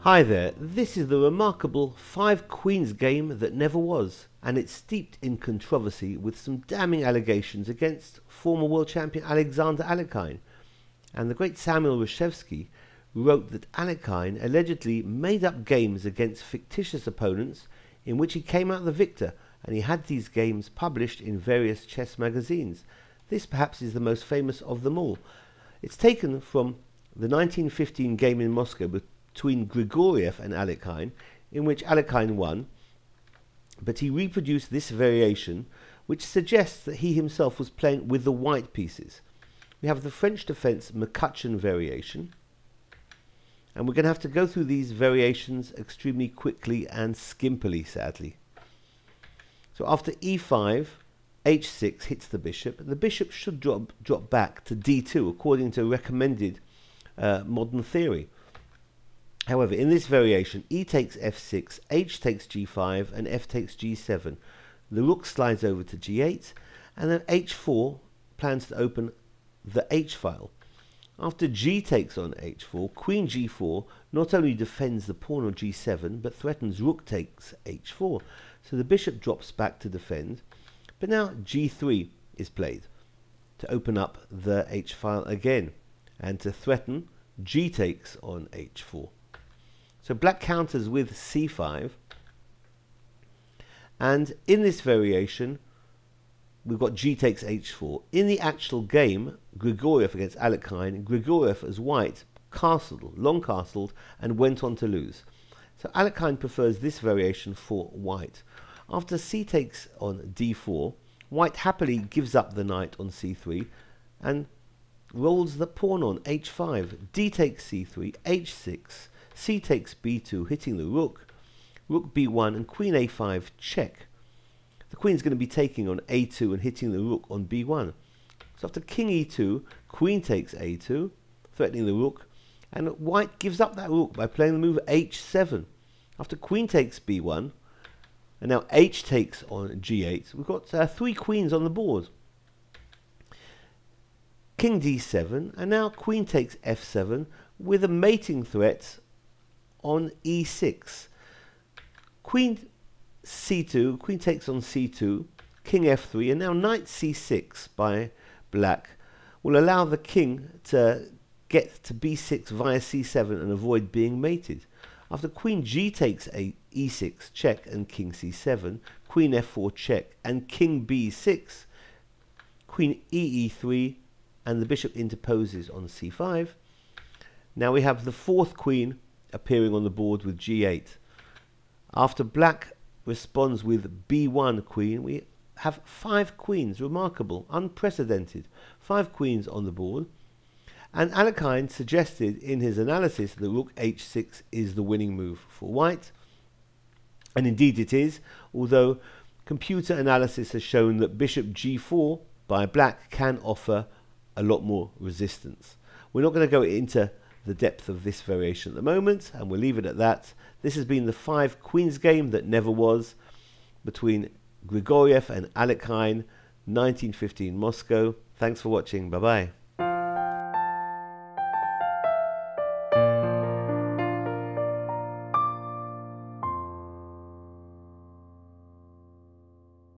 Hi there, this is the remarkable 5 Queens game that never was, and it's steeped in controversy with some damning allegations against former world champion Alexander Alekhine. And the great Samuel Reshevsky wrote that Alekhine allegedly made up games against fictitious opponents in which he came out the victor, and he had these games published in various chess magazines. This perhaps is the most famous of them all. It's taken from the 1915 game in Moscow between Grogoriev and Alekhine, in which Alekhine won, but he reproduced this variation, which suggests that he himself was playing with the white pieces. We have the French defense McCutcheon variation, and we're going to have to go through these variations extremely quickly and skimpily, sadly. So after e5, h6 hits the bishop, and the bishop should drop back to d2 according to recommended modern theory. However, in this variation, e takes f6, h takes g5, and f takes g7. The rook slides over to g8, and then h4 plans to open the h-file. After g takes on h4, queen g4 not only defends the pawn on g7, but threatens rook takes h4. So the bishop drops back to defend, but now g3 is played to open up the h-file again, and to threaten g takes on h4. So black counters with c5, and in this variation we've got g takes h4. In the actual game, Grigoriev against Alekhine, Grigoriev as white castled, long castled, and went on to lose. So Alekhine prefers this variation for white. After c takes on d4, white happily gives up the knight on c3 and rolls the pawn on h5, d takes c3, h6, c takes b2, hitting the rook, rook b1, and queen a5 check. The queen's going to be taking on a2 and hitting the rook on b1. So after king e2, queen takes a2, threatening the rook, and white gives up that rook by playing the move h7. After queen takes b1, and now h takes on g8, we've got 3 queens on the board. King d7, and now queen takes f7 with a mating threat on e6. Queen c2, queen takes on c2, king f3, and now knight c6 by black will allow the king to get to b6 via c7 and avoid being mated. After queen g takes e6 check and king c7, queen f4 check and king b6, queen e3, and the bishop interposes on c5. Now we have the 4th queen appearing on the board with g8. After black responds with b1 queen, we have 5 queens. Remarkable, unprecedented. 5 queens on the board. And Alekhine suggested in his analysis that rook h6 is the winning move for white. And indeed it is, although computer analysis has shown that bishop g4 by black can offer a lot more resistance. We're not going to go into the depth of this variation at the moment, and we'll leave it at that. This has been the 5 Queens game that never was, between Grigoriev and Alekhine, 1915 Moscow. Thanks for watching. Bye bye.